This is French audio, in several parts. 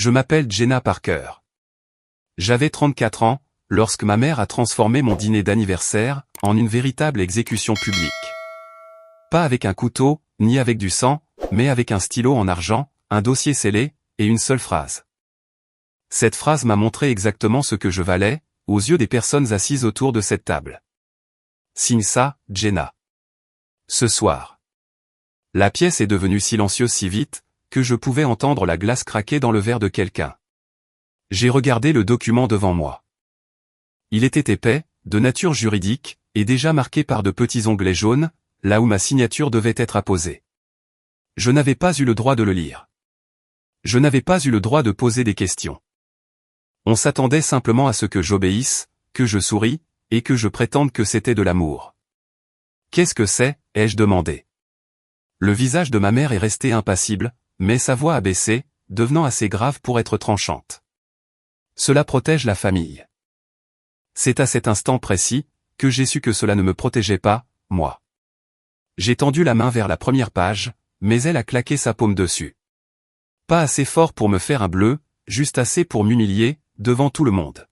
Je m'appelle Jenna Parker. J'avais 34 ans, lorsque ma mère a transformé mon dîner d'anniversaire en une véritable exécution publique. Pas avec un couteau, ni avec du sang, mais avec un stylo en argent, un dossier scellé, et une seule phrase. Cette phrase m'a montré exactement ce que je valais, aux yeux des personnes assises autour de cette table. Signe ça, Jenna. Ce soir. La pièce est devenue silencieuse si vite, que je pouvais entendre la glace craquer dans le verre de quelqu'un. J'ai regardé le document devant moi. Il était épais, de nature juridique, et déjà marqué par de petits onglets jaunes, là où ma signature devait être apposée. Je n'avais pas eu le droit de le lire. Je n'avais pas eu le droit de poser des questions. On s'attendait simplement à ce que j'obéisse, que je souris, et que je prétende que c'était de l'amour. Qu'est-ce que c'est, ai-je demandé. Le visage de ma mère est resté impassible, mais sa voix a baissé, devenant assez grave pour être tranchante. Cela protège la famille. C'est à cet instant précis, que j'ai su que cela ne me protégeait pas, moi. J'ai tendu la main vers la première page, mais elle a claqué sa paume dessus. Pas assez fort pour me faire un bleu, juste assez pour m'humilier, devant tout le monde.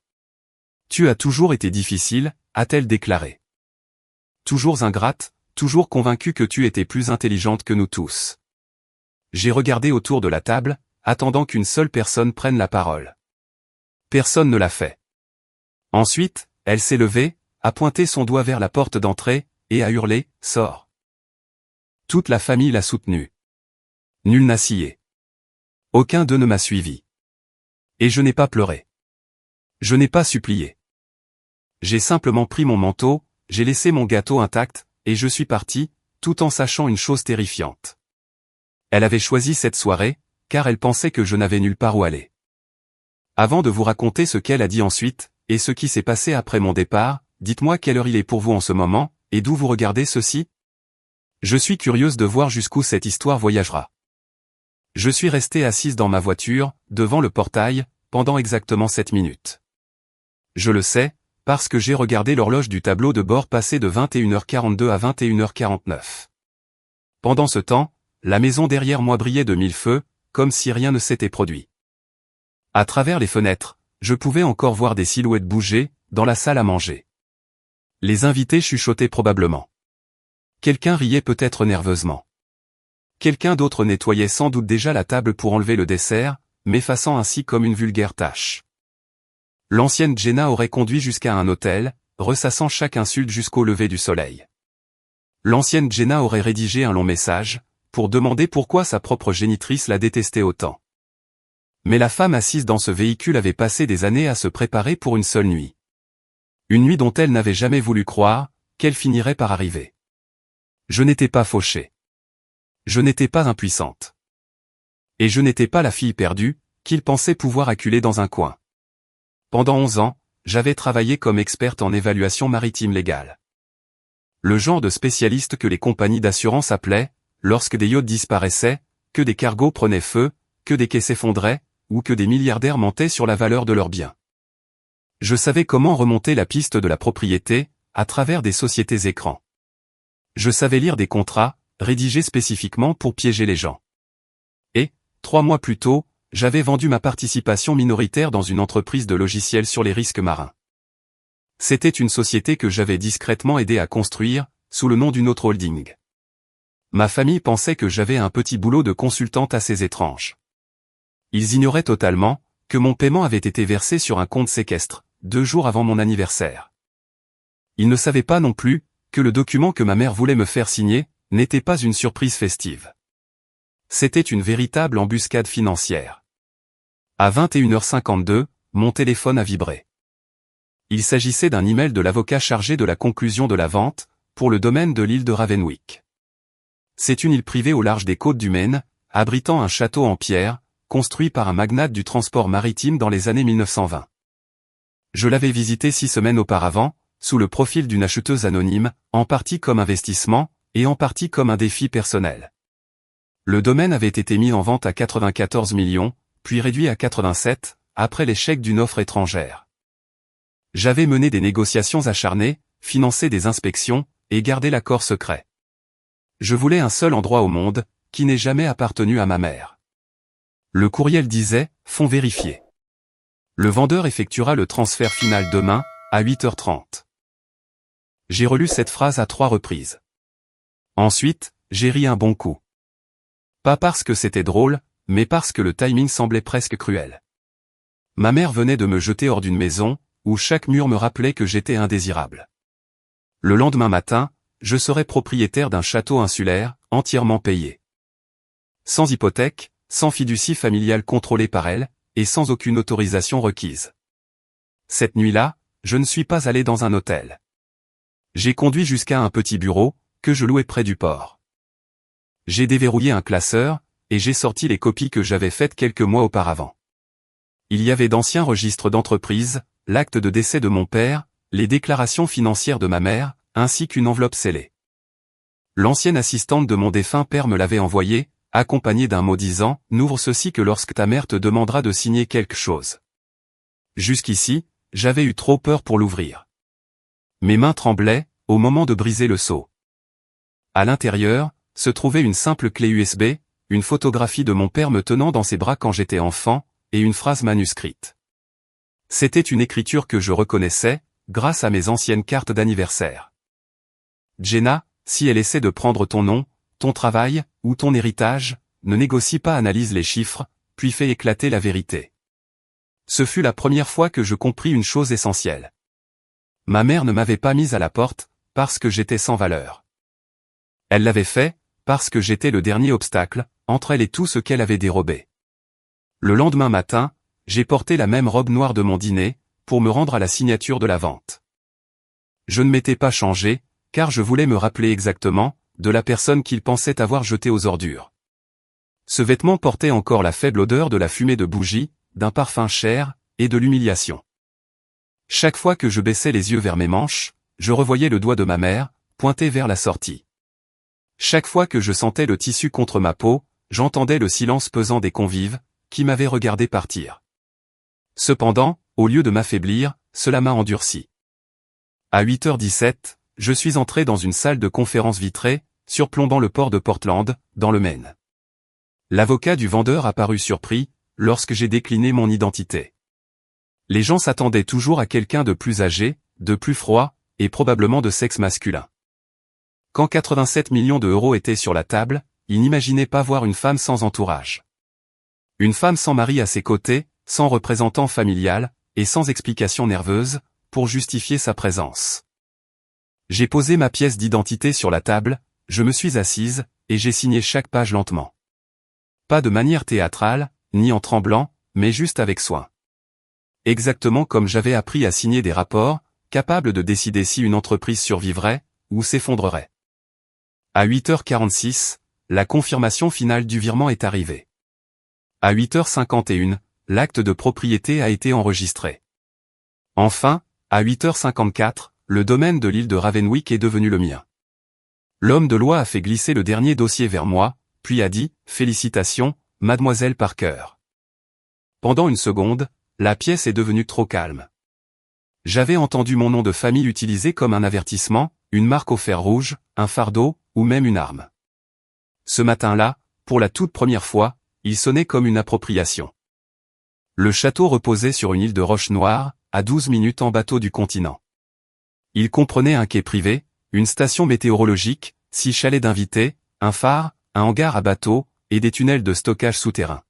Tu as toujours été difficile, a-t-elle déclaré. Toujours ingrate, toujours convaincue que tu étais plus intelligente que nous tous. J'ai regardé autour de la table, attendant qu'une seule personne prenne la parole. Personne ne l'a fait. Ensuite, elle s'est levée, a pointé son doigt vers la porte d'entrée, et a hurlé, « Sors !» Toute la famille l'a soutenue. Nul n'a scié. Aucun d'eux ne m'a suivi. Et je n'ai pas pleuré. Je n'ai pas supplié. J'ai simplement pris mon manteau, j'ai laissé mon gâteau intact, et je suis parti, tout en sachant une chose terrifiante. Elle avait choisi cette soirée, car elle pensait que je n'avais nulle part où aller. Avant de vous raconter ce qu'elle a dit ensuite, et ce qui s'est passé après mon départ, dites-moi quelle heure il est pour vous en ce moment, et d'où vous regardez ceci? Je suis curieuse de voir jusqu'où cette histoire voyagera. Je suis restée assise dans ma voiture, devant le portail, pendant exactement 7 minutes. Je le sais, parce que j'ai regardé l'horloge du tableau de bord passer de 21h42 à 21h49. Pendant ce temps, la maison derrière moi brillait de mille feux, comme si rien ne s'était produit. À travers les fenêtres, je pouvais encore voir des silhouettes bouger, dans la salle à manger. Les invités chuchotaient probablement. Quelqu'un riait peut-être nerveusement. Quelqu'un d'autre nettoyait sans doute déjà la table pour enlever le dessert, m'effaçant ainsi comme une vulgaire tâche. L'ancienne Jenna aurait conduit jusqu'à un hôtel, ressassant chaque insulte jusqu'au lever du soleil. L'ancienne Jenna aurait rédigé un long message, pour demander pourquoi sa propre génitrice la détestait autant. Mais la femme assise dans ce véhicule avait passé des années à se préparer pour une seule nuit. Une nuit dont elle n'avait jamais voulu croire, qu'elle finirait par arriver. Je n'étais pas fauchée. Je n'étais pas impuissante. Et je n'étais pas la fille perdue, qu'il pensait pouvoir acculer dans un coin. Pendant 11 ans, j'avais travaillé comme experte en évaluation maritime légale. Le genre de spécialiste que les compagnies d'assurance appelaient, lorsque des yachts disparaissaient, que des cargos prenaient feu, que des quais s'effondraient, ou que des milliardaires mentaient sur la valeur de leurs biens. Je savais comment remonter la piste de la propriété, à travers des sociétés écrans. Je savais lire des contrats, rédigés spécifiquement pour piéger les gens. Et, 3 mois plus tôt, j'avais vendu ma participation minoritaire dans une entreprise de logiciels sur les risques marins. C'était une société que j'avais discrètement aidé à construire, sous le nom d'une autre holding. Ma famille pensait que j'avais un petit boulot de consultante assez étrange. Ils ignoraient totalement que mon paiement avait été versé sur un compte séquestre, 2 jours avant mon anniversaire. Ils ne savaient pas non plus que le document que ma mère voulait me faire signer n'était pas une surprise festive. C'était une véritable embuscade financière. À 21h52, mon téléphone a vibré. Il s'agissait d'un email de l'avocat chargé de la conclusion de la vente, pour le domaine de l'île de Ravenwick. C'est une île privée au large des côtes du Maine, abritant un château en pierre, construit par un magnate du transport maritime dans les années 1920. Je l'avais visité 6 semaines auparavant, sous le profil d'une acheteuse anonyme, en partie comme investissement, et en partie comme un défi personnel. Le domaine avait été mis en vente à 94 millions, puis réduit à 87, après l'échec d'une offre étrangère. J'avais mené des négociations acharnées, financé des inspections, et gardé l'accord secret. Je voulais un seul endroit au monde, qui n'ait jamais appartenu à ma mère. Le courriel disait « Fonds vérifiés ». Le vendeur effectuera le transfert final demain, à 8h30. J'ai relu cette phrase à 3 reprises. Ensuite, j'ai ri un bon coup. Pas parce que c'était drôle, mais parce que le timing semblait presque cruel. Ma mère venait de me jeter hors d'une maison, où chaque mur me rappelait que j'étais indésirable. Le lendemain matin, je serais propriétaire d'un château insulaire, entièrement payé. Sans hypothèque, sans fiducie familiale contrôlée par elle, et sans aucune autorisation requise. Cette nuit-là, je ne suis pas allé dans un hôtel. J'ai conduit jusqu'à un petit bureau, que je louais près du port. J'ai déverrouillé un classeur, et j'ai sorti les copies que j'avais faites quelques mois auparavant. Il y avait d'anciens registres d'entreprise, l'acte de décès de mon père, les déclarations financières de ma mère, ainsi qu'une enveloppe scellée. L'ancienne assistante de mon défunt père me l'avait envoyée, accompagnée d'un mot disant « N'ouvre ceci que lorsque ta mère te demandera de signer quelque chose ». Jusqu'ici, j'avais eu trop peur pour l'ouvrir. Mes mains tremblaient, au moment de briser le sceau. À l'intérieur, se trouvait une simple clé USB, une photographie de mon père me tenant dans ses bras quand j'étais enfant, et une phrase manuscrite. C'était une écriture que je reconnaissais, grâce à mes anciennes cartes d'anniversaire. Jenna, si elle essaie de prendre ton nom, ton travail, ou ton héritage, ne négocie pas, analyse les chiffres, puis fais éclater la vérité. Ce fut la première fois que je compris une chose essentielle. Ma mère ne m'avait pas mise à la porte, parce que j'étais sans valeur. Elle l'avait fait, parce que j'étais le dernier obstacle, entre elle et tout ce qu'elle avait dérobé. Le lendemain matin, j'ai porté la même robe noire de mon dîner, pour me rendre à la signature de la vente. Je ne m'étais pas changé, car je voulais me rappeler exactement, de la personne qu'il pensait avoir jetée aux ordures. Ce vêtement portait encore la faible odeur de la fumée de bougie, d'un parfum cher, et de l'humiliation. Chaque fois que je baissais les yeux vers mes manches, je revoyais le doigt de ma mère, pointé vers la sortie. Chaque fois que je sentais le tissu contre ma peau, j'entendais le silence pesant des convives, qui m'avaient regardé partir. Cependant, au lieu de m'affaiblir, cela m'a endurci. À 8h17, je suis entré dans une salle de conférence vitrée, surplombant le port de Portland, dans le Maine. L'avocat du vendeur apparut surpris, lorsque j'ai décliné mon identité. Les gens s'attendaient toujours à quelqu'un de plus âgé, de plus froid, et probablement de sexe masculin. Quand 87 millions d'euros étaient sur la table, ils n'imaginaient pas voir une femme sans entourage. Une femme sans mari à ses côtés, sans représentant familial, et sans explication nerveuse, pour justifier sa présence. J'ai posé ma pièce d'identité sur la table, je me suis assise, et j'ai signé chaque page lentement. Pas de manière théâtrale, ni en tremblant, mais juste avec soin. Exactement comme j'avais appris à signer des rapports, capables de décider si une entreprise survivrait, ou s'effondrerait. À 8h46, la confirmation finale du virement est arrivée. À 8h51, l'acte de propriété a été enregistré. Enfin, à 8h54, le domaine de l'île de Ravenwick est devenu le mien. L'homme de loi a fait glisser le dernier dossier vers moi, puis a dit « Félicitations, mademoiselle Parker ». Pendant une seconde, la pièce est devenue trop calme. J'avais entendu mon nom de famille utilisé comme un avertissement, une marque au fer rouge, un fardeau, ou même une arme. Ce matin-là, pour la toute première fois, il sonnait comme une appropriation. Le château reposait sur une île de roches noires, à 12 minutes en bateau du continent. Il comprenait un quai privé, une station météorologique, 6 chalets d'invités, un phare, un hangar à bateaux, et des tunnels de stockage souterrain.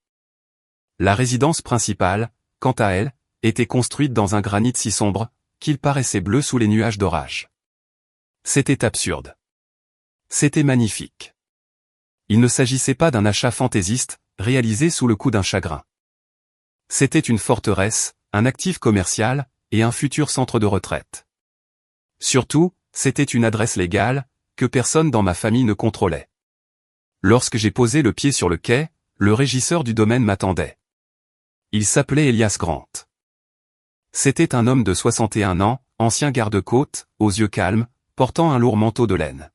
La résidence principale, quant à elle, était construite dans un granit si sombre, qu'il paraissait bleu sous les nuages d'orage. C'était absurde. C'était magnifique. Il ne s'agissait pas d'un achat fantaisiste, réalisé sous le coup d'un chagrin. C'était une forteresse, un actif commercial, et un futur centre de retraite. Surtout, c'était une adresse légale, que personne dans ma famille ne contrôlait. Lorsque j'ai posé le pied sur le quai, le régisseur du domaine m'attendait. Il s'appelait Elias Grant. C'était un homme de 61 ans, ancien garde-côte, aux yeux calmes, portant un lourd manteau de laine.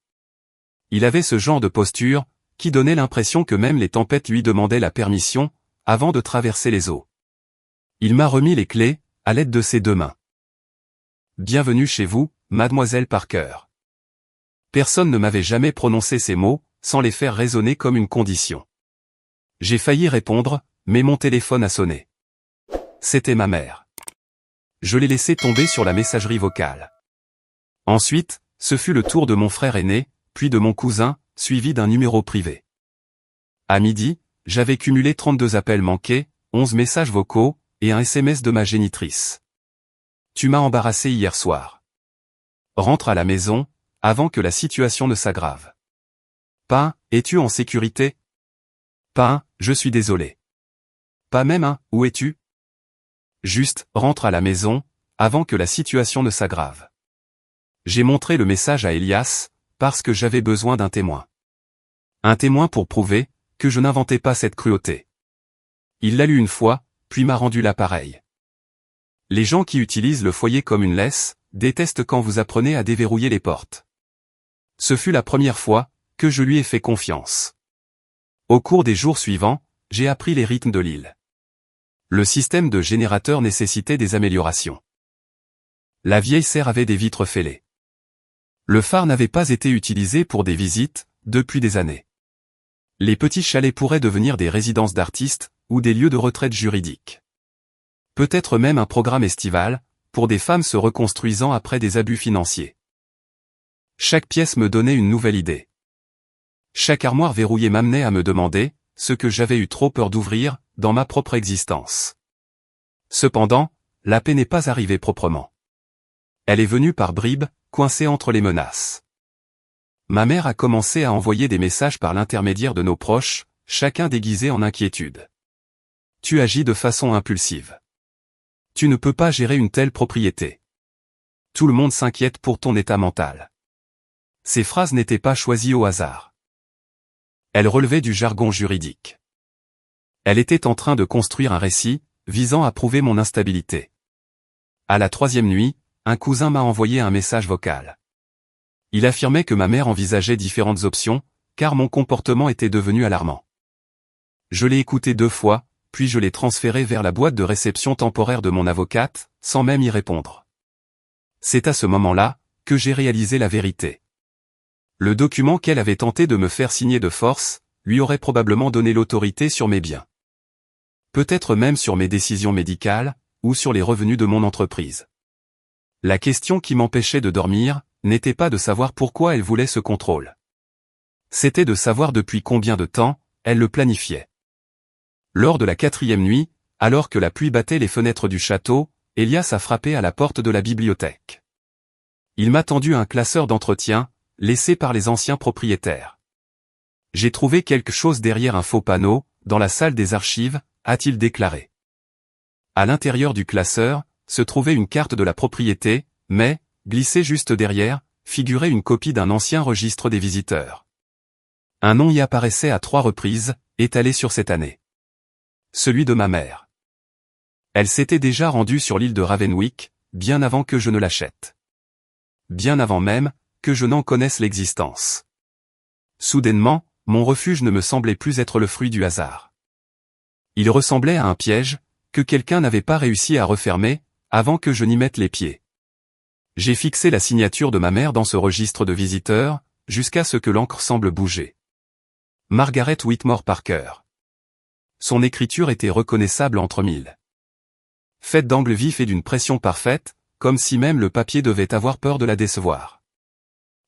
Il avait ce genre de posture, qui donnait l'impression que même les tempêtes lui demandaient la permission, avant de traverser les eaux. Il m'a remis les clés, à l'aide de ses 2 mains. Bienvenue chez vous, mademoiselle Parker. Personne ne m'avait jamais prononcé ces mots, sans les faire résonner comme une condition. J'ai failli répondre, mais mon téléphone a sonné. C'était ma mère. Je l'ai laissé tomber sur la messagerie vocale. Ensuite, ce fut le tour de mon frère aîné, puis de mon cousin, suivi d'un numéro privé. À midi, j'avais cumulé 32 appels manqués, 11 messages vocaux, et un SMS de ma génitrice. Tu m'as embarrassé hier soir. Rentre à la maison, avant que la situation ne s'aggrave. Pas, es-tu en sécurité? Pas, je suis désolé. Pas même un, où es-tu? Juste, rentre à la maison, avant que la situation ne s'aggrave. J'ai montré le message à Elias, parce que j'avais besoin d'un témoin. Un témoin pour prouver que je n'inventais pas cette cruauté. Il l'a lu une fois, puis m'a rendu l'appareil. Les gens qui utilisent le foyer comme une laisse, détestent quand vous apprenez à déverrouiller les portes. Ce fut la première fois que je lui ai fait confiance. Au cours des jours suivants, j'ai appris les rythmes de l'île. Le système de générateur nécessitait des améliorations. La vieille serre avait des vitres fêlées. Le phare n'avait pas été utilisé pour des visites, depuis des années. Les petits chalets pourraient devenir des résidences d'artistes, ou des lieux de retraite juridiques. Peut-être même un programme estival, pour des femmes se reconstruisant après des abus financiers. Chaque pièce me donnait une nouvelle idée. Chaque armoire verrouillée m'amenait à me demander, ce que j'avais eu trop peur d'ouvrir, dans ma propre existence. Cependant, la paix n'est pas arrivée proprement. Elle est venue par bribes, coincée entre les menaces. Ma mère a commencé à envoyer des messages par l'intermédiaire de nos proches, chacun déguisé en inquiétude. Tu agis de façon impulsive. Tu ne peux pas gérer une telle propriété. Tout le monde s'inquiète pour ton état mental. Ces phrases n'étaient pas choisies au hasard. Elles relevaient du jargon juridique. Elle était en train de construire un récit, visant à prouver mon instabilité. À la 3e nuit, un cousin m'a envoyé un message vocal. Il affirmait que ma mère envisageait différentes options, car mon comportement était devenu alarmant. Je l'ai écouté 2 fois, puis je l'ai transféré vers la boîte de réception temporaire de mon avocate, sans même y répondre. C'est à ce moment-là, que j'ai réalisé la vérité. Le document qu'elle avait tenté de me faire signer de force, lui aurait probablement donné l'autorité sur mes biens. Peut-être même sur mes décisions médicales, ou sur les revenus de mon entreprise. La question qui m'empêchait de dormir, n'était pas de savoir pourquoi elle voulait ce contrôle. C'était de savoir depuis combien de temps, elle le planifiait. Lors de la 4e nuit, alors que la pluie battait les fenêtres du château, Elias a frappé à la porte de la bibliothèque. Il m'a tendu un classeur d'entretien, laissé par les anciens propriétaires. J'ai trouvé quelque chose derrière un faux panneau, dans la salle des archives, a-t-il déclaré. À l'intérieur du classeur, se trouvait une carte de la propriété, mais, glissée juste derrière, figurait une copie d'un ancien registre des visiteurs. Un nom y apparaissait à 3 reprises, étalé sur cette année. Celui de ma mère. Elle s'était déjà rendue sur l'île de Ravenwick, bien avant que je ne l'achète. Bien avant même, que je n'en connaisse l'existence. Soudainement, mon refuge ne me semblait plus être le fruit du hasard. Il ressemblait à un piège, que quelqu'un n'avait pas réussi à refermer, avant que je n'y mette les pieds. J'ai fixé la signature de ma mère dans ce registre de visiteurs, jusqu'à ce que l'encre semble bouger. Margaret Whitmore Parker. Son écriture était reconnaissable entre mille. Faite d'angles vifs et d'une pression parfaite, comme si même le papier devait avoir peur de la décevoir.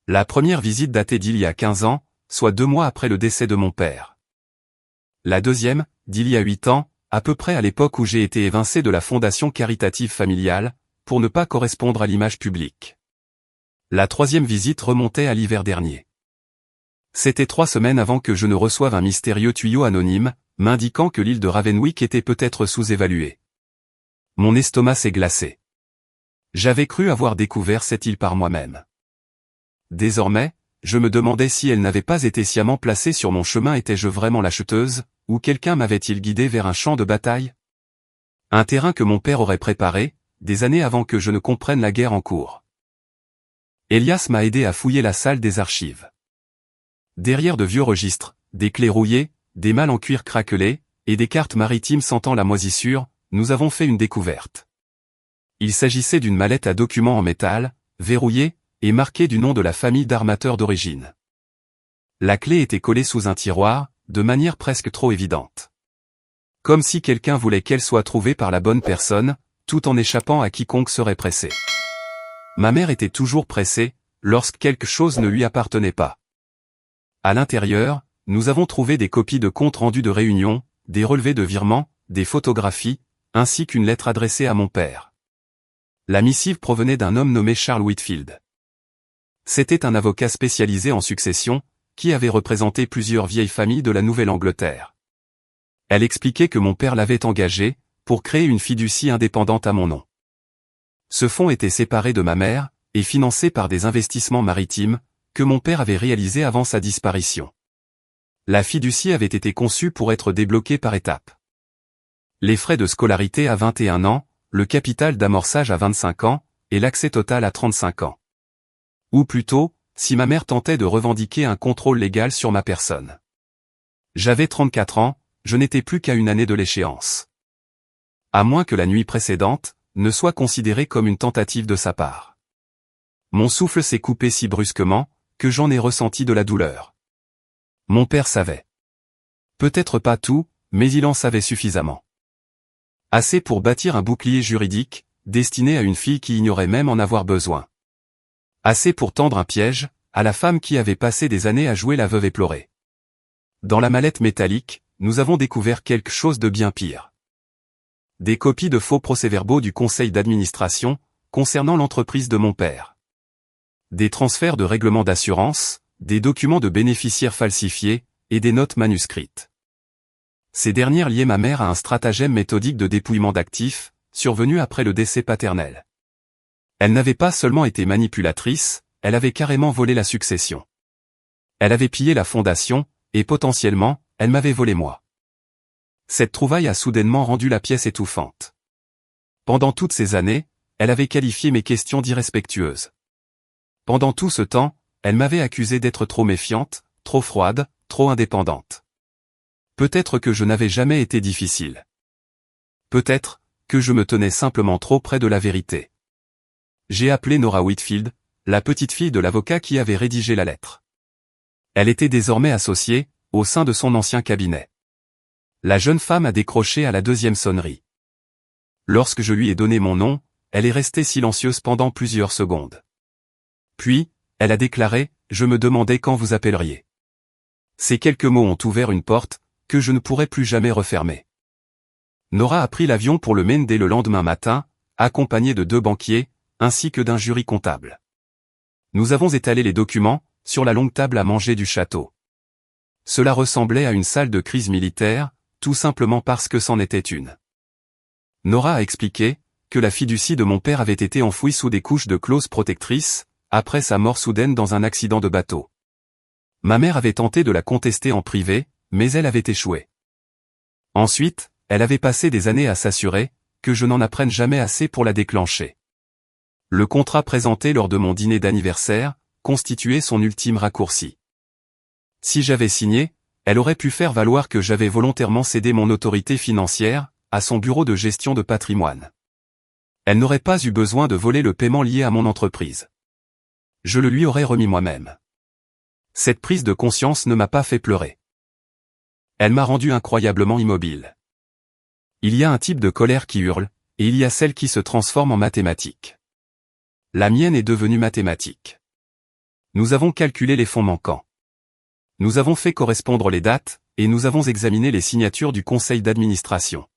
La première visite datait d'il y a 15 ans, soit 2 mois après le décès de mon père. La deuxième, d'il y a 8 ans, à peu près à l'époque où j'ai été évincé de la fondation caritative familiale, pour ne pas correspondre à l'image publique. La 3e visite remontait à l'hiver dernier. C'était 3 semaines avant que je ne reçoive un mystérieux tuyau anonyme, m'indiquant que l'île de Ravenwick était peut-être sous-évaluée. Mon estomac s'est glacé. J'avais cru avoir découvert cette île par moi-même. Désormais, je me demandais si elle n'avait pas été sciemment placée sur mon chemin. Étais-je vraiment l'acheteuse, ou quelqu'un m'avait-il guidé vers un champ de bataille? Un terrain que mon père aurait préparé, des années avant que je ne comprenne la guerre en cours. Elias m'a aidé à fouiller la salle des archives. Derrière de vieux registres, des clés rouillées, des malles en cuir craquelées, et des cartes maritimes sentant la moisissure, nous avons fait une découverte. Il s'agissait d'une mallette à documents en métal, verrouillée, et marquée du nom de la famille d'armateurs d'origine. La clé était collée sous un tiroir, de manière presque trop évidente. Comme si quelqu'un voulait qu'elle soit trouvée par la bonne personne, tout en échappant à quiconque serait pressé. Ma mère était toujours pressée, lorsque quelque chose ne lui appartenait pas. À l'intérieur, nous avons trouvé des copies de comptes rendus de réunions, des relevés de virements, des photographies, ainsi qu'une lettre adressée à mon père. La missive provenait d'un homme nommé Charles Whitfield. C'était un avocat spécialisé en succession, qui avait représenté plusieurs vieilles familles de la Nouvelle-Angleterre. Elle expliquait que mon père l'avait engagé, pour créer une fiducie indépendante à mon nom. Ce fonds était séparé de ma mère, et financé par des investissements maritimes, que mon père avait réalisés avant sa disparition. La fiducie avait été conçue pour être débloquée par étapes. Les frais de scolarité à 21 ans, le capital d'amorçage à 25 ans, et l'accès total à 35 ans. Ou plutôt, si ma mère tentait de revendiquer un contrôle légal sur ma personne. J'avais 34 ans, je n'étais plus qu'à une année de l'échéance. À moins que la nuit précédente ne soit considérée comme une tentative de sa part. Mon souffle s'est coupé si brusquement, que j'en ai ressenti de la douleur. Mon père savait. Peut-être pas tout, mais il en savait suffisamment. Assez pour bâtir un bouclier juridique, destiné à une fille qui ignorait même en avoir besoin. Assez pour tendre un piège, à la femme qui avait passé des années à jouer la veuve éplorée. Dans la mallette métallique, nous avons découvert quelque chose de bien pire. Des copies de faux procès-verbaux du conseil d'administration, concernant l'entreprise de mon père. Des transferts de règlements d'assurance, des documents de bénéficiaires falsifiés, et des notes manuscrites. Ces dernières liaient ma mère à un stratagème méthodique de dépouillement d'actifs, survenu après le décès paternel. Elle n'avait pas seulement été manipulatrice, elle avait carrément volé la succession. Elle avait pillé la fondation, et potentiellement, elle m'avait volé moi. Cette trouvaille a soudainement rendu la pièce étouffante. Pendant toutes ces années, elle avait qualifié mes questions d'irrespectueuses. Pendant tout ce temps, elle m'avait accusé d'être trop méfiante, trop froide, trop indépendante. Peut-être que je n'avais jamais été difficile. Peut-être que je me tenais simplement trop près de la vérité. J'ai appelé Nora Whitfield, la petite fille de l'avocat qui avait rédigé la lettre. Elle était désormais associée, au sein de son ancien cabinet. La jeune femme a décroché à la deuxième sonnerie. Lorsque je lui ai donné mon nom, elle est restée silencieuse pendant plusieurs secondes. Puis, elle a déclaré, « Je me demandais quand vous appelleriez. » Ces quelques mots ont ouvert une porte, que je ne pourrai plus jamais refermer. Nora a pris l'avion pour le Maine dès le lendemain matin, accompagnée de 2 banquiers, ainsi que d'un jury comptable. Nous avons étalé les documents, sur la longue table à manger du château. Cela ressemblait à une salle de crise militaire, tout simplement parce que c'en était une. Nora a expliqué que la fiducie de mon père avait été enfouie sous des couches de clauses protectrices, après sa mort soudaine dans un accident de bateau. Ma mère avait tenté de la contester en privé, mais elle avait échoué. Ensuite, elle avait passé des années à s'assurer que je n'en apprenne jamais assez pour la déclencher. Le contrat présenté lors de mon dîner d'anniversaire constituait son ultime raccourci. Si j'avais signé, elle aurait pu faire valoir que j'avais volontairement cédé mon autorité financière à son bureau de gestion de patrimoine. Elle n'aurait pas eu besoin de voler le paiement lié à mon entreprise. Je le lui aurais remis moi-même. Cette prise de conscience ne m'a pas fait pleurer. Elle m'a rendu incroyablement immobile. Il y a un type de colère qui hurle, et il y a celle qui se transforme en mathématique. La mienne est devenue mathématique. Nous avons calculé les fonds manquants. Nous avons fait correspondre les dates, et nous avons examiné les signatures du conseil d'administration.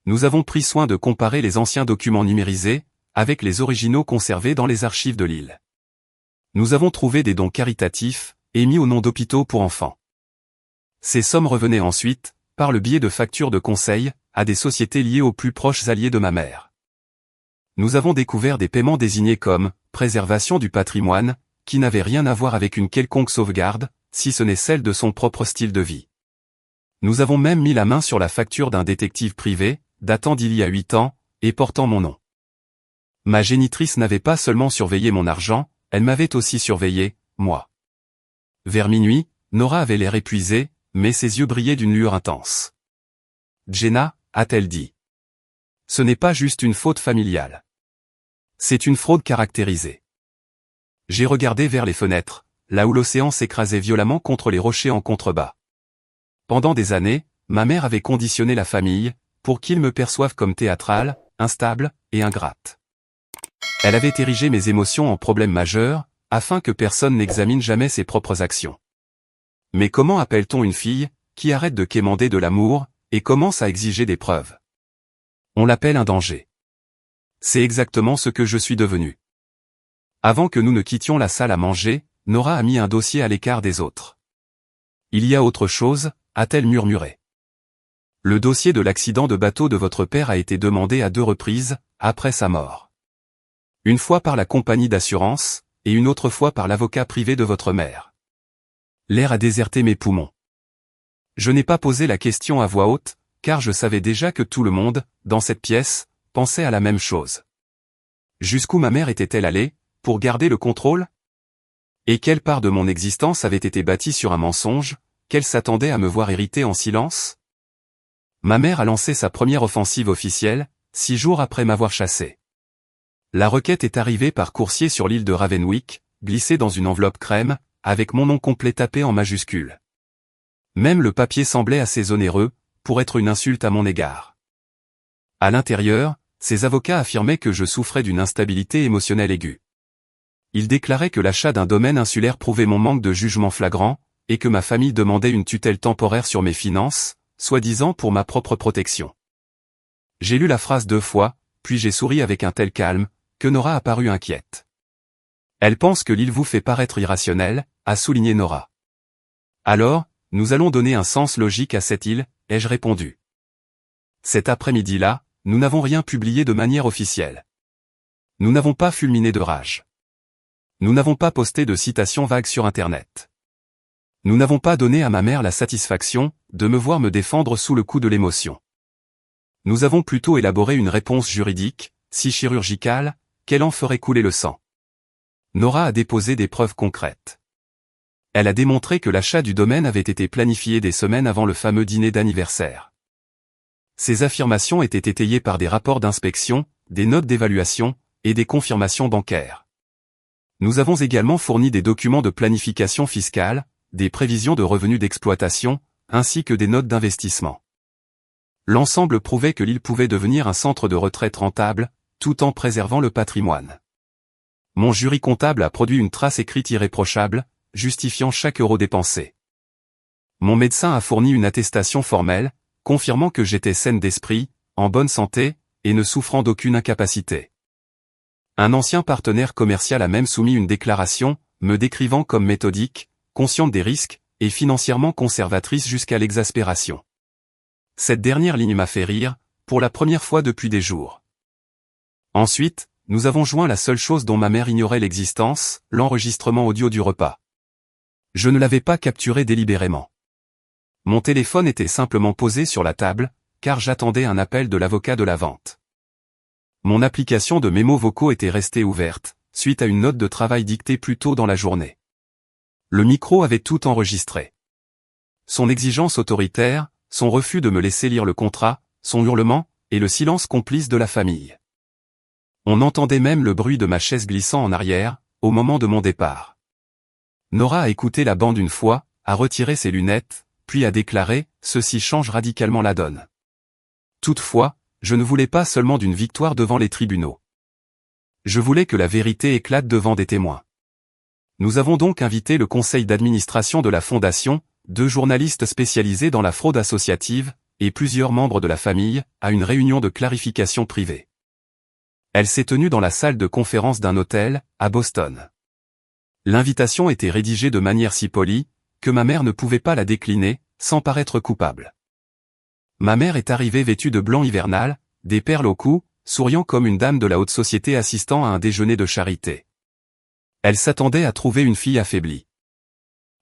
Nous avons pris soin de comparer les anciens documents numérisés, avec les originaux conservés dans les archives de l'île. Nous avons trouvé des dons caritatifs, émis au nom d'hôpitaux pour enfants. Ces sommes revenaient ensuite, par le biais de factures de conseil, à des sociétés liées aux plus proches alliés de ma mère. Nous avons découvert des paiements désignés comme « préservation du patrimoine », qui n'avaient rien à voir avec une quelconque sauvegarde, si ce n'est celle de son propre style de vie. Nous avons même mis la main sur la facture d'un détective privé, datant d'il y a 8 ans, et portant mon nom. Ma génitrice n'avait pas seulement surveillé mon argent, elle m'avait aussi surveillé, moi. Vers minuit, Nora avait l'air épuisée, mais ses yeux brillaient d'une lueur intense. « Jenna » a-t-elle dit. « Ce n'est pas juste une faute familiale. C'est une fraude caractérisée. » J'ai regardé vers les fenêtres, là où l'océan s'écrasait violemment contre les rochers en contrebas. Pendant des années, ma mère avait conditionné la famille, pour qu'ils me perçoivent comme théâtrale, instable et ingrate. Elle avait érigé mes émotions en problème majeur, afin que personne n'examine jamais ses propres actions. Mais comment appelle-t-on une fille, qui arrête de quémander de l'amour, et commence à exiger des preuves? On l'appelle un danger. C'est exactement ce que je suis devenu. Avant que nous ne quittions la salle à manger, Nora a mis un dossier à l'écart des autres. Il y a autre chose, a-t-elle murmuré. Le dossier de l'accident de bateau de votre père a été demandé à 2 reprises, après sa mort. Une fois par la compagnie d'assurance, et une autre fois par l'avocat privé de votre mère. L'air a déserté mes poumons. Je n'ai pas posé la question à voix haute, car je savais déjà que tout le monde, dans cette pièce, pensait à la même chose. Jusqu'où ma mère était-elle allée, pour garder le contrôle? Et quelle part de mon existence avait été bâtie sur un mensonge, qu'elle s'attendait à me voir hériter en silence? Ma mère a lancé sa première offensive officielle, 6 jours après m'avoir chassé. La requête est arrivée par coursier sur l'île de Ravenwick, glissée dans une enveloppe crème, avec mon nom complet tapé en majuscule. Même le papier semblait assez onéreux, pour être une insulte à mon égard. À l'intérieur, ses avocats affirmaient que je souffrais d'une instabilité émotionnelle aiguë. Ils déclaraient que l'achat d'un domaine insulaire prouvait mon manque de jugement flagrant, et que ma famille demandait une tutelle temporaire sur mes finances, soi-disant pour ma propre protection. J'ai lu la phrase 2 fois, puis j'ai souri avec un tel calme, que Nora a paru inquiète. Elle pense que l'île vous fait paraître irrationnel, a souligné Nora. Alors, nous allons donner un sens logique à cette île, ai-je répondu. Cet après-midi-là, nous n'avons rien publié de manière officielle. Nous n'avons pas fulminé de rage. Nous n'avons pas posté de citations vagues sur Internet. Nous n'avons pas donné à ma mère la satisfaction de me voir me défendre sous le coup de l'émotion. Nous avons plutôt élaboré une réponse juridique, si chirurgicale, qu'elle en ferait couler le sang. Nora a déposé des preuves concrètes. Elle a démontré que l'achat du domaine avait été planifié des semaines avant le fameux dîner d'anniversaire. Ces affirmations étaient étayées par des rapports d'inspection, des notes d'évaluation, et des confirmations bancaires. Nous avons également fourni des documents de planification fiscale, des prévisions de revenus d'exploitation, ainsi que des notes d'investissement. L'ensemble prouvait que l'île pouvait devenir un centre de retraite rentable, tout en préservant le patrimoine. Mon jury comptable a produit une trace écrite irréprochable, justifiant chaque euro dépensé. Mon médecin a fourni une attestation formelle, confirmant que j'étais saine d'esprit, en bonne santé, et ne souffrant d'aucune incapacité. Un ancien partenaire commercial a même soumis une déclaration, me décrivant comme méthodique, consciente des risques, et financièrement conservatrice jusqu'à l'exaspération. Cette dernière ligne m'a fait rire, pour la première fois depuis des jours. Ensuite, nous avons joint la seule chose dont ma mère ignorait l'existence, l'enregistrement audio du repas. Je ne l'avais pas capturé délibérément. Mon téléphone était simplement posé sur la table, car j'attendais un appel de l'avocat de la vente. Mon application de mémos vocaux était restée ouverte, suite à une note de travail dictée plus tôt dans la journée. Le micro avait tout enregistré. Son exigence autoritaire, son refus de me laisser lire le contrat, son hurlement, et le silence complice de la famille. On entendait même le bruit de ma chaise glissant en arrière, au moment de mon départ. Nora a écouté la bande une fois, a retiré ses lunettes, puis a déclaré « Ceci change radicalement la donne ». Toutefois, je ne voulais pas seulement d'une victoire devant les tribunaux. Je voulais que la vérité éclate devant des témoins. Nous avons donc invité le conseil d'administration de la Fondation, 2 journalistes spécialisés dans la fraude associative, et plusieurs membres de la famille, à une réunion de clarification privée. Elle s'est tenue dans la salle de conférence d'un hôtel, à Boston. L'invitation était rédigée de manière si polie, que ma mère ne pouvait pas la décliner, sans paraître coupable. Ma mère est arrivée vêtue de blanc hivernal, des perles au cou, souriant comme une dame de la haute société assistant à un déjeuner de charité. Elle s'attendait à trouver une fille affaiblie.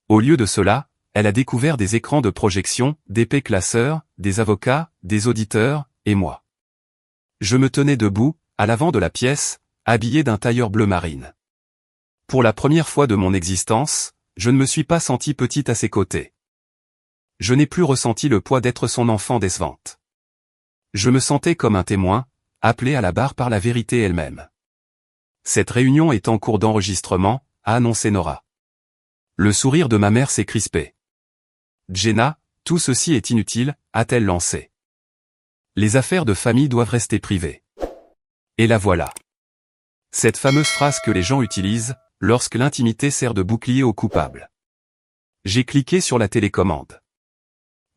Au lieu de cela, elle a découvert des écrans de projection, d'épais classeurs, des avocats, des auditeurs, et moi. Je me tenais debout, à l'avant de la pièce, habillé d'un tailleur bleu marine. Pour la première fois de mon existence, je ne me suis pas senti petite à ses côtés. Je n'ai plus ressenti le poids d'être son enfant décevante. Je me sentais comme un témoin, appelé à la barre par la vérité elle-même. Cette réunion est en cours d'enregistrement, a annoncé Nora. Le sourire de ma mère s'est crispé. Jenna, Tout ceci est inutile, a-t-elle lancé. Les affaires de famille doivent rester privées. Et la voilà. Cette fameuse phrase que les gens utilisent, lorsque l'intimité sert de bouclier au coupable. J'ai cliqué sur la télécommande.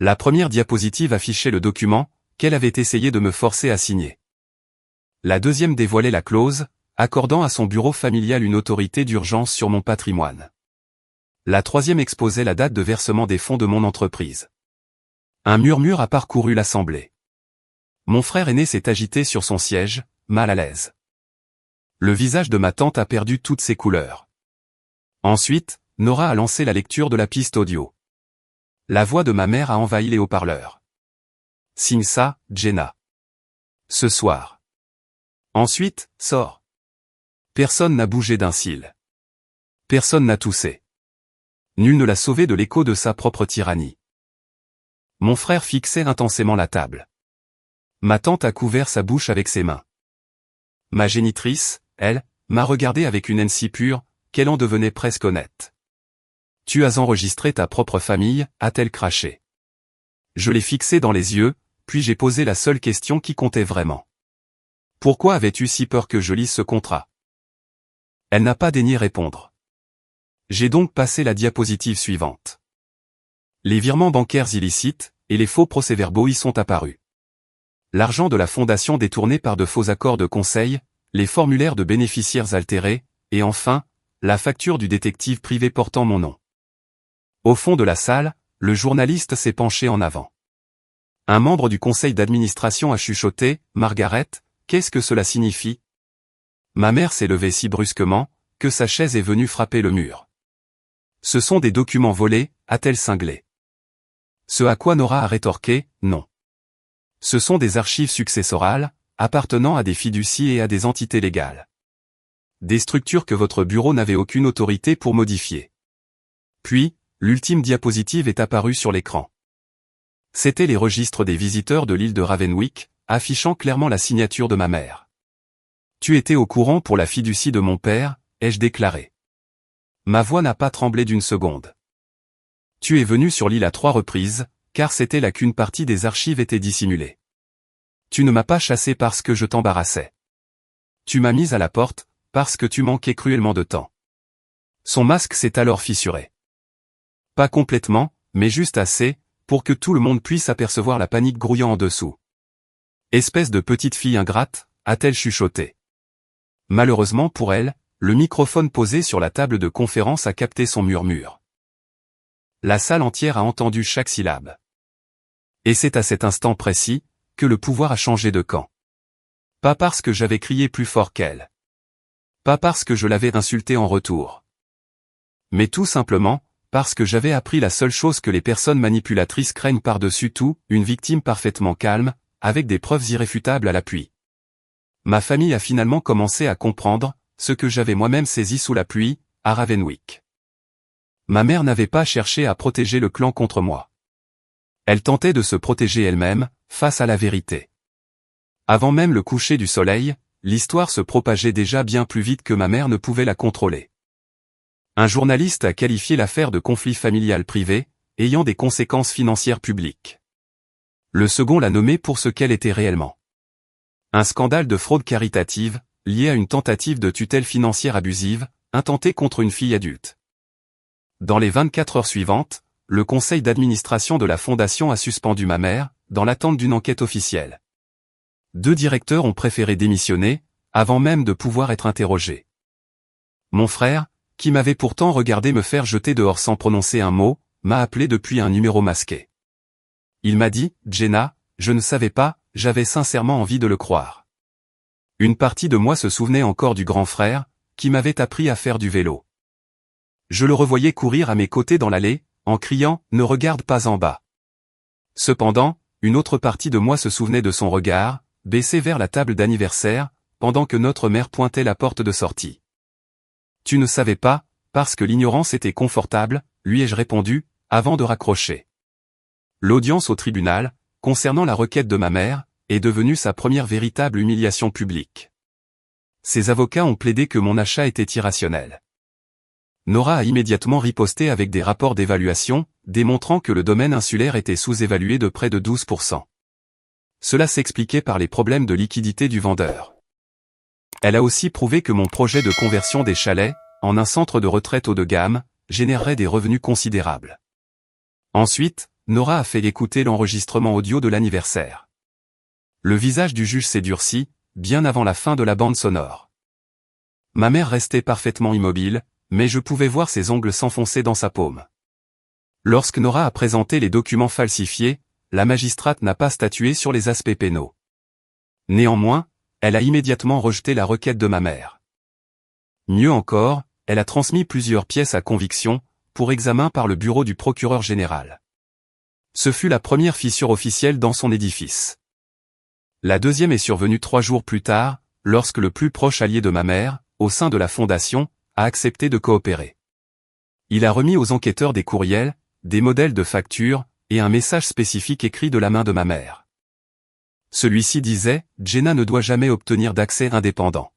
La première diapositive affichait le document qu'elle avait essayé de me forcer à signer. La deuxième dévoilait la clause, accordant à son bureau familial une autorité d'urgence sur mon patrimoine. La troisième exposait la date de versement des fonds de mon entreprise. Un murmure a parcouru l'assemblée. Mon frère aîné s'est agité sur son siège, mal à l'aise. Le visage de ma tante a perdu toutes ses couleurs. Ensuite, Nora a lancé la lecture de la piste audio. La voix de ma mère a envahi les haut-parleurs. Signe ça, Jenna. Ce soir. Ensuite, sors. Personne n'a bougé d'un cil. Personne n'a toussé. Nul ne l'a sauvé de l'écho de sa propre tyrannie. Mon frère fixait intensément la table. Ma tante a couvert sa bouche avec ses mains. Ma génitrice, elle, m'a regardé avec une haine si pure, qu'elle en devenait presque honnête. Tu as enregistré ta propre famille, a-t-elle craché. Je l'ai fixé dans les yeux, puis j'ai posé la seule question qui comptait vraiment. Pourquoi avais-tu si peur que je lise ce contrat? Elle n'a pas daigné répondre. J'ai donc passé la diapositive suivante. Les virements bancaires illicites, et les faux procès-verbaux y sont apparus. L'argent de la fondation détourné par de faux accords de conseil, les formulaires de bénéficiaires altérés, et enfin, la facture du détective privé portant mon nom. Au fond de la salle, le journaliste s'est penché en avant. Un membre du conseil d'administration a chuchoté, « Margaret, qu'est-ce que cela signifie ?» Ma mère s'est levée si brusquement, que sa chaise est venue frapper le mur. Ce sont des documents volés, a-t-elle cinglé. Ce à quoi Nora a rétorqué, non. Ce sont des archives successorales, appartenant à des fiducies et à des entités légales. Des structures que votre bureau n'avait aucune autorité pour modifier. Puis, l'ultime diapositive est apparue sur l'écran. C'étaient les registres des visiteurs de l'île de Ravenwick, affichant clairement la signature de ma mère. Tu étais au courant pour la fiducie de mon père, ai-je déclaré. Ma voix n'a pas tremblé d'une seconde. Tu es venu sur l'île à 3 reprises, car c'était là qu'une partie des archives était dissimulée. Tu ne m'as pas chassé parce que je t'embarrassais. Tu m'as mise à la porte, parce que tu manquais cruellement de temps. Son masque s'est alors fissuré. Pas complètement, mais juste assez, pour que tout le monde puisse apercevoir la panique grouillant en dessous. Espèce de petite fille ingrate, a-t-elle chuchoté. Malheureusement pour elle, le microphone posé sur la table de conférence a capté son murmure. La salle entière a entendu chaque syllabe. Et c'est à cet instant précis, que le pouvoir a changé de camp. Pas parce que j'avais crié plus fort qu'elle. Pas parce que je l'avais insultée en retour. Mais tout simplement, parce que j'avais appris la seule chose que les personnes manipulatrices craignent par-dessus tout, une victime parfaitement calme, avec des preuves irréfutables à l'appui. Ma famille a finalement commencé à comprendre, ce que j'avais moi-même saisi sous la pluie, à Ravenwick. Ma mère n'avait pas cherché à protéger le clan contre moi. Elle tentait de se protéger elle-même, face à la vérité. Avant même le coucher du soleil, l'histoire se propageait déjà bien plus vite que ma mère ne pouvait la contrôler. Un journaliste a qualifié l'affaire de conflit familial privé, ayant des conséquences financières publiques. Le second l'a nommée pour ce qu'elle était réellement. Un scandale de fraude caritative, lié à une tentative de tutelle financière abusive, intentée contre une fille adulte. Dans les 24 heures suivantes, le conseil d'administration de la fondation a suspendu ma mère, dans l'attente d'une enquête officielle. 2 directeurs ont préféré démissionner, avant même de pouvoir être interrogés. Mon frère, qui m'avait pourtant regardé me faire jeter dehors sans prononcer un mot, m'a appelé depuis un numéro masqué. Il m'a dit, « Jenna, je ne savais pas, j'avais sincèrement envie de le croire. » Une partie de moi se souvenait encore du grand frère, qui m'avait appris à faire du vélo. Je le revoyais courir à mes côtés dans l'allée, en criant « Ne regarde pas en bas ». Cependant, une autre partie de moi se souvenait de son regard, baissé vers la table d'anniversaire, pendant que notre mère pointait la porte de sortie. Tu ne savais pas, parce que l'ignorance était confortable, lui ai-je répondu, avant de raccrocher. L'audience au tribunal, concernant la requête de ma mère, est devenue sa première véritable humiliation publique. Ses avocats ont plaidé que mon achat était irrationnel. Nora a immédiatement riposté avec des rapports d'évaluation, démontrant que le domaine insulaire était sous-évalué de près de 12%. Cela s'expliquait par les problèmes de liquidité du vendeur. Elle a aussi prouvé que mon projet de conversion des chalets, en un centre de retraite haut de gamme, générerait des revenus considérables. Ensuite, Nora a fait écouter l'enregistrement audio de l'anniversaire. Le visage du juge s'est durci, bien avant la fin de la bande sonore. Ma mère restait parfaitement immobile, mais je pouvais voir ses ongles s'enfoncer dans sa paume. Lorsque Nora a présenté les documents falsifiés, la magistrate n'a pas statué sur les aspects pénaux. Néanmoins, elle a immédiatement rejeté la requête de ma mère. Mieux encore, elle a transmis plusieurs pièces à conviction, pour examen par le bureau du procureur général. Ce fut la première fissure officielle dans son édifice. La deuxième est survenue 3 jours plus tard, lorsque le plus proche allié de ma mère, au sein de la fondation, a accepté de coopérer. Il a remis aux enquêteurs des courriels, des modèles de factures, et un message spécifique écrit de la main de ma mère. Celui-ci disait « Jenna ne doit jamais obtenir d'accès indépendant.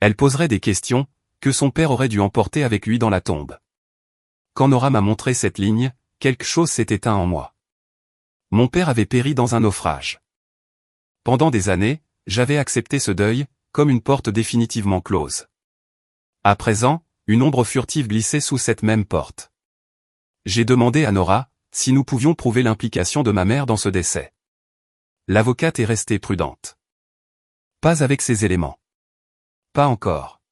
Elle poserait des questions, que son père aurait dû emporter avec lui dans la tombe. » Quand Nora m'a montré cette ligne, quelque chose s'est éteint en moi. Mon père avait péri dans un naufrage. Pendant des années, j'avais accepté ce deuil, comme une porte définitivement close. À présent, une ombre furtive glissait sous cette même porte. J'ai demandé à Nora si nous pouvions prouver l'implication de ma mère dans ce décès. L'avocate est restée prudente. Pas avec ces éléments. Pas encore.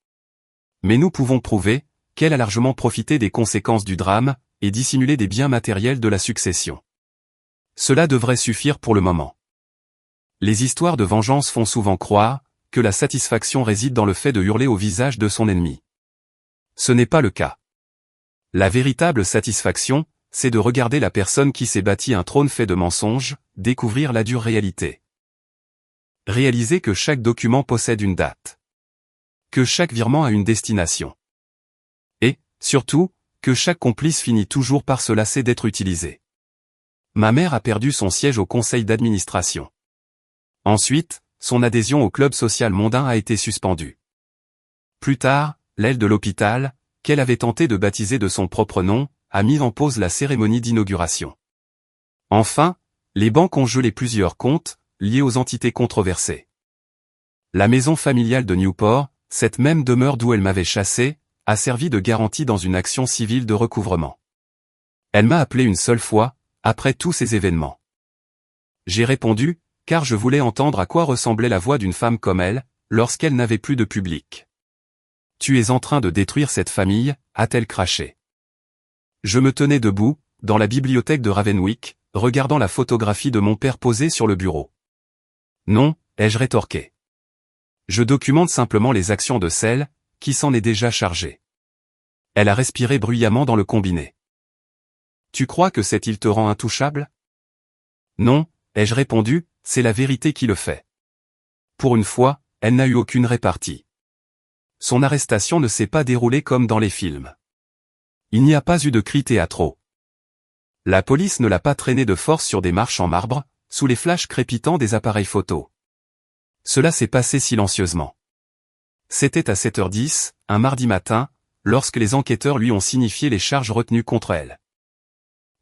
Mais nous pouvons prouver qu'elle a largement profité des conséquences du drame et dissimulé des biens matériels de la succession. Cela devrait suffire pour le moment. Les histoires de vengeance font souvent croire que la satisfaction réside dans le fait de hurler au visage de son ennemi. Ce n'est pas le cas. La véritable satisfaction, c'est de regarder la personne qui s'est bâti un trône fait de mensonges, découvrir la dure réalité. Réaliser que chaque document possède une date. Que chaque virement a une destination. Et, surtout, que chaque complice finit toujours par se lasser d'être utilisé. Ma mère a perdu son siège au conseil d'administration. Ensuite, son adhésion au club social mondain a été suspendue. Plus tard, l'aile de l'hôpital, qu'elle avait tenté de baptiser de son propre nom, a mis en pause la cérémonie d'inauguration. Enfin, les banques ont gelé plusieurs comptes, liés aux entités controversées. La maison familiale de Newport, cette même demeure d'où elle m'avait chassé, a servi de garantie dans une action civile de recouvrement. Elle m'a appelé une seule fois, après tous ces événements. J'ai répondu, car je voulais entendre à quoi ressemblait la voix d'une femme comme elle, lorsqu'elle n'avait plus de public. « Tu es en train de détruire cette famille », a-t-elle craché. Je me tenais debout, dans la bibliothèque de Ravenwick, regardant la photographie de mon père posée sur le bureau. « Non », ai-je rétorqué. Je documente simplement les actions de celle qui s'en est déjà chargée. Elle a respiré bruyamment dans le combiné. « Tu crois que cette île te rend intouchable ? » Non, ai-je répondu, c'est la vérité qui le fait. Pour une fois, elle n'a eu aucune répartie. Son arrestation ne s'est pas déroulée comme dans les films. Il n'y a pas eu de cris théâtraux. La police ne l'a pas traîné de force sur des marches en marbre, sous les flashs crépitants des appareils photo. Cela s'est passé silencieusement. C'était à 7h10, un mardi matin, lorsque les enquêteurs lui ont signifié les charges retenues contre elle.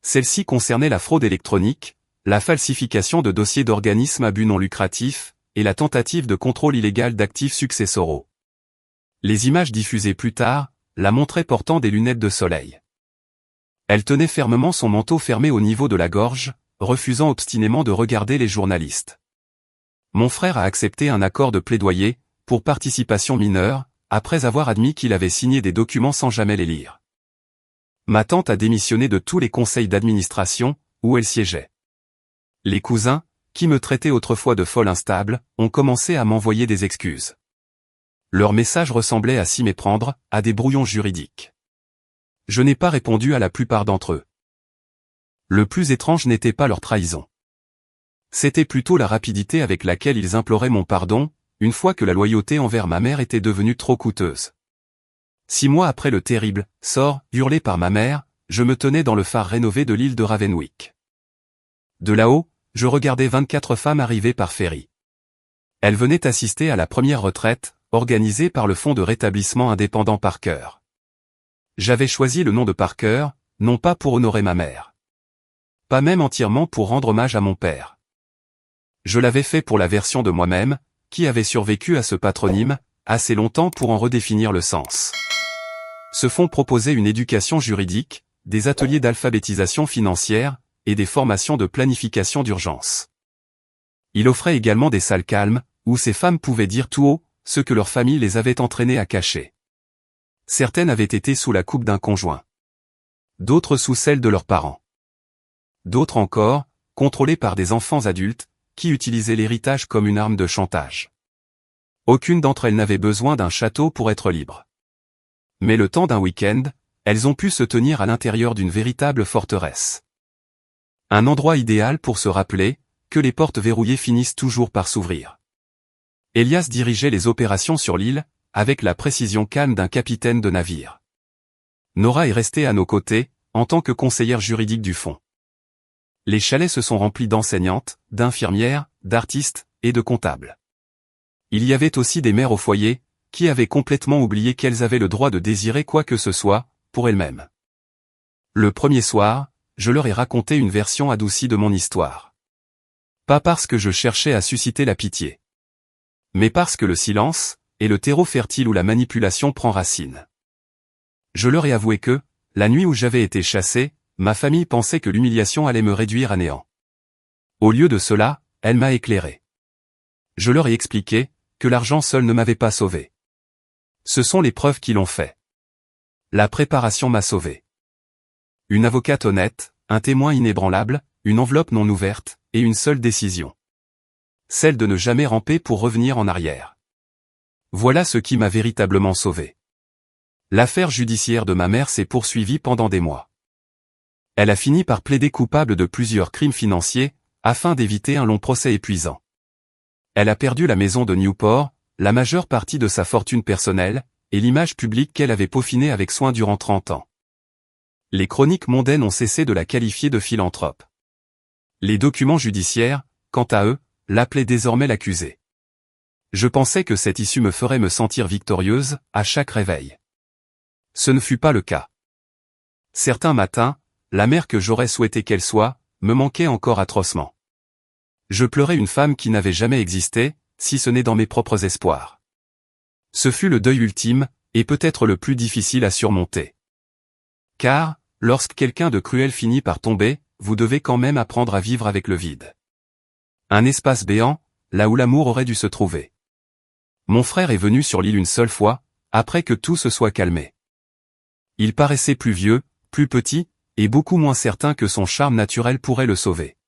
Celles-ci concernaient la fraude électronique, la falsification de dossiers d'organismes à but non lucratif, et la tentative de contrôle illégal d'actifs successoraux. Les images diffusées plus tard, la montraient portant des lunettes de soleil. Elle tenait fermement son manteau fermé au niveau de la gorge, refusant obstinément de regarder les journalistes. Mon frère a accepté un accord de plaidoyer, pour participation mineure, après avoir admis qu'il avait signé des documents sans jamais les lire. Ma tante a démissionné de tous les conseils d'administration, où elle siégeait. Les cousins, qui me traitaient autrefois de folle instable, ont commencé à m'envoyer des excuses. Leurs messages ressemblaient à s'y méprendre, à des brouillons juridiques. Je n'ai pas répondu à la plupart d'entre eux. Le plus étrange n'était pas leur trahison. C'était plutôt la rapidité avec laquelle ils imploraient mon pardon, une fois que la loyauté envers ma mère était devenue trop coûteuse. 6 mois après le terrible « sort » hurlé par ma mère, je me tenais dans le phare rénové de l'île de Ravenwick. De là-haut, je regardais 24 femmes arriver par ferry. Elles venaient assister à la première retraite, organisée par le Fonds de rétablissement indépendant Parker. J'avais choisi le nom de Parker, non pas pour honorer ma mère. Pas même entièrement pour rendre hommage à mon père. Je l'avais fait pour la version de moi-même, qui avait survécu à ce patronyme, assez longtemps pour en redéfinir le sens. Ce fonds proposait une éducation juridique, des ateliers d'alphabétisation financière, et des formations de planification d'urgence. Il offrait également des salles calmes, où ces femmes pouvaient dire tout haut, ce que leur famille les avait entraînées à cacher. Certaines avaient été sous la coupe d'un conjoint. D'autres sous celle de leurs parents. D'autres encore, contrôlées par des enfants adultes, qui utilisaient l'héritage comme une arme de chantage. Aucune d'entre elles n'avait besoin d'un château pour être libre. Mais le temps d'un week-end, elles ont pu se tenir à l'intérieur d'une véritable forteresse. Un endroit idéal pour se rappeler que les portes verrouillées finissent toujours par s'ouvrir. Elias dirigeait les opérations sur l'île, avec la précision calme d'un capitaine de navire. Nora est restée à nos côtés, en tant que conseillère juridique du fonds. Les chalets se sont remplis d'enseignantes, d'infirmières, d'artistes, et de comptables. Il y avait aussi des mères au foyer, qui avaient complètement oublié qu'elles avaient le droit de désirer quoi que ce soit, pour elles-mêmes. Le premier soir, je leur ai raconté une version adoucie de mon histoire. Pas parce que je cherchais à susciter la pitié. Mais parce que le silence est le terreau fertile où la manipulation prend racine. Je leur ai avoué que, la nuit où j'avais été chassé, ma famille pensait que l'humiliation allait me réduire à néant. Au lieu de cela, elle m'a éclairé. Je leur ai expliqué que l'argent seul ne m'avait pas sauvé. Ce sont les preuves qui l'ont fait. La préparation m'a sauvé. Une avocate honnête, un témoin inébranlable, une enveloppe non ouverte, et une seule décision. Celle de ne jamais ramper pour revenir en arrière. Voilà ce qui m'a véritablement sauvé. L'affaire judiciaire de ma mère s'est poursuivie pendant des mois. Elle a fini par plaider coupable de plusieurs crimes financiers, afin d'éviter un long procès épuisant. Elle a perdu la maison de Newport, la majeure partie de sa fortune personnelle, et l'image publique qu'elle avait peaufinée avec soin durant 30 ans. Les chroniques mondaines ont cessé de la qualifier de philanthrope. Les documents judiciaires, quant à eux, l'appelaient désormais l'accusée. Je pensais que cette issue me ferait me sentir victorieuse, à chaque réveil. Ce ne fut pas le cas. Certains matins, la mère que j'aurais souhaité qu'elle soit, me manquait encore atrocement. Je pleurais une femme qui n'avait jamais existé, si ce n'est dans mes propres espoirs. Ce fut le deuil ultime, et peut-être le plus difficile à surmonter. Car, lorsque quelqu'un de cruel finit par tomber, vous devez quand même apprendre à vivre avec le vide. Un espace béant, là où l'amour aurait dû se trouver. Mon frère est venu sur l'île une seule fois, après que tout se soit calmé. Il paraissait plus vieux, plus petit, et beaucoup moins certain que son charme naturel pourrait le sauver.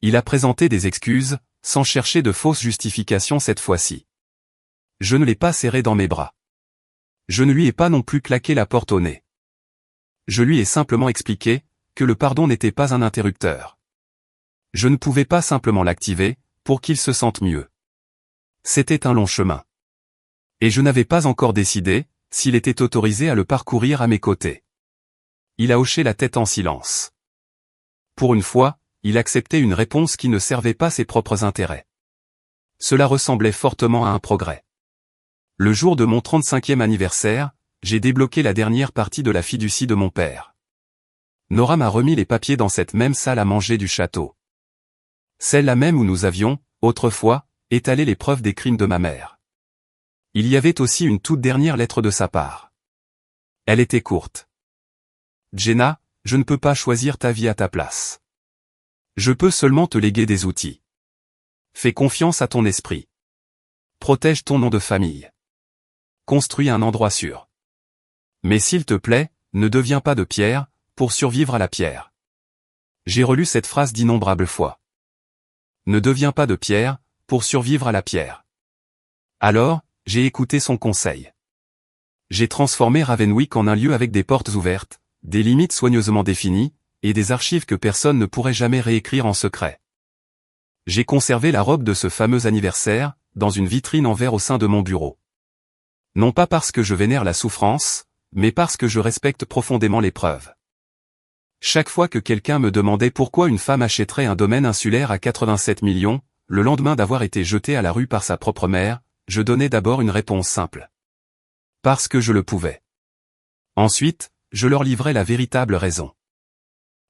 Il a présenté des excuses, sans chercher de fausses justifications cette fois-ci. Je ne l'ai pas serré dans mes bras. Je ne lui ai pas non plus claqué la porte au nez. Je lui ai simplement expliqué que le pardon n'était pas un interrupteur. Je ne pouvais pas simplement l'activer, pour qu'il se sente mieux. C'était un long chemin. Et je n'avais pas encore décidé s'il était autorisé à le parcourir à mes côtés. Il a hoché la tête en silence. Pour une fois, il acceptait une réponse qui ne servait pas ses propres intérêts. Cela ressemblait fortement à un progrès. Le jour de mon 35e anniversaire, j'ai débloqué la dernière partie de la fiducie de mon père. Nora m'a remis les papiers dans cette même salle à manger du château. Celle-là même où nous avions, autrefois, étalé les preuves des crimes de ma mère. Il y avait aussi une toute dernière lettre de sa part. Elle était courte. Jenna, je ne peux pas choisir ta vie à ta place. Je peux seulement te léguer des outils. Fais confiance à ton esprit. Protège ton nom de famille. Construis un endroit sûr. Mais s'il te plaît, ne deviens pas de pierre, pour survivre à la pierre. J'ai relu cette phrase d'innombrables fois. Ne deviens pas de pierre, pour survivre à la pierre. Alors, j'ai écouté son conseil. J'ai transformé Ravenwick en un lieu avec des portes ouvertes, des limites soigneusement définies, et des archives que personne ne pourrait jamais réécrire en secret. J'ai conservé la robe de ce fameux anniversaire, dans une vitrine en verre au sein de mon bureau. Non pas parce que je vénère la souffrance, mais parce que je respecte profondément l'épreuve. Chaque fois que quelqu'un me demandait pourquoi une femme achèterait un domaine insulaire à 87 millions, le lendemain d'avoir été jetée à la rue par sa propre mère, je donnais d'abord une réponse simple. Parce que je le pouvais. Ensuite, je leur livrai la véritable raison.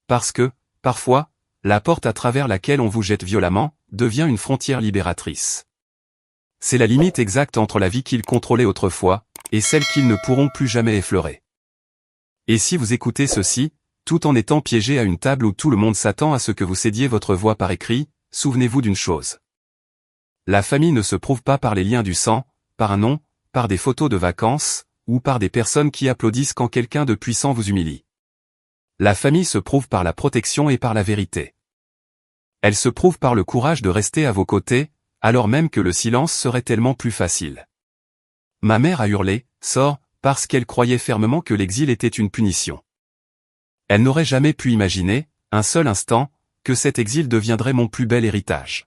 Parce que, parfois, la porte à travers laquelle on vous jette violemment, devient une frontière libératrice. C'est la limite exacte entre la vie qu'ils contrôlaient autrefois, et celle qu'ils ne pourront plus jamais effleurer. Et si vous écoutez ceci, tout en étant piégé à une table où tout le monde s'attend à ce que vous cédiez votre voix par écrit, souvenez-vous d'une chose. La famille ne se prouve pas par les liens du sang, par un nom, par des photos de vacances, ou par des personnes qui applaudissent quand quelqu'un de puissant vous humilie. La famille se prouve par la protection et par la vérité. Elle se prouve par le courage de rester à vos côtés, alors même que le silence serait tellement plus facile. Ma mère a hurlé, « Sors », parce qu'elle croyait fermement que l'exil était une punition. Elle n'aurait jamais pu imaginer, un seul instant, que cet exil deviendrait mon plus bel héritage.